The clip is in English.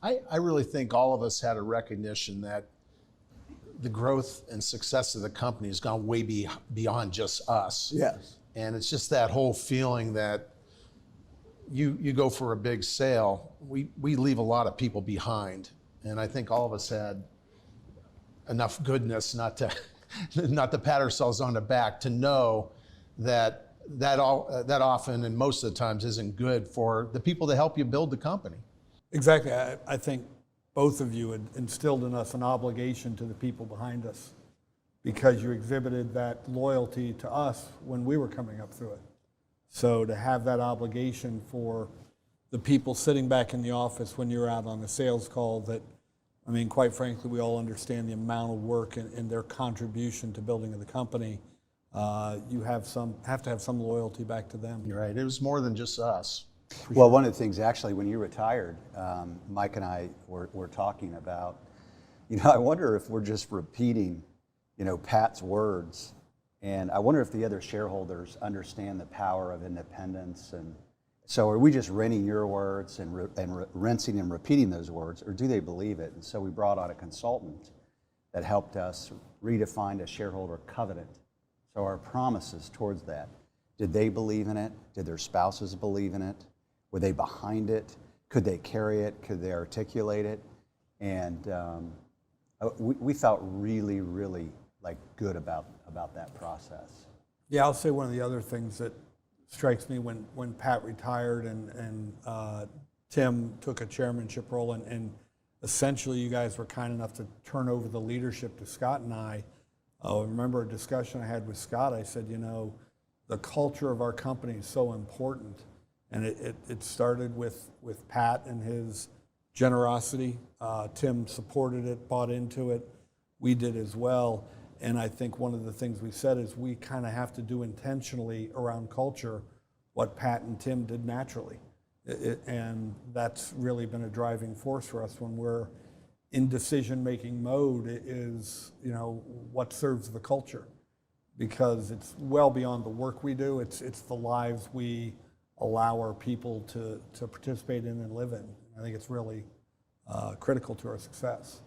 I really think all of us had a recognition that the growth and success of the company has gone way beyond just us. Yes. And it's just that whole feeling that you go for a big sale, we leave a lot of people behind. And I think all of us had enough goodness not to pat ourselves on the back, to know that often and most of the times isn't good for the people that help you build the company. Exactly. I think both of you had instilled in us an obligation to the people behind us, because you exhibited that loyalty to us when we were coming up through it. So to have that obligation for the people sitting back in the office when you're out on a sales call, that, I mean, quite frankly, we all understand the amount of work and their contribution to building of the company. You have to have some loyalty back to them. You're right. It was more than just us. Well, one of the things, actually, when you retired, Mike and I were talking about, I wonder if we're just repeating, Pat's words, and I wonder if the other shareholders understand the power of independence. And so are we just renting your words and rinsing and repeating those words, or do they believe it? And so we brought on a consultant that helped us redefine a shareholder covenant. So our promises towards that, did they believe in it? Did their spouses believe in it? Were they behind it? Could they carry it? Could they articulate it? And we felt really, really good about that process. Yeah, I'll say one of the other things that strikes me when Pat retired and Tim took a chairmanship role, and essentially you guys were kind enough to turn over the leadership to Scott and I. I remember a discussion I had with Scott. I said, the culture of our company is so important. And it started with Pat and his generosity. Tim supported it, bought into it. We did as well. And I think one of the things we said is we kind of have to do intentionally around culture what Pat and Tim did naturally. And that's really been a driving force for us when we're in decision-making mode, is, what serves the culture. Because it's well beyond the work we do, it's the lives we allow our people to participate in and live in. I think it's really critical to our success.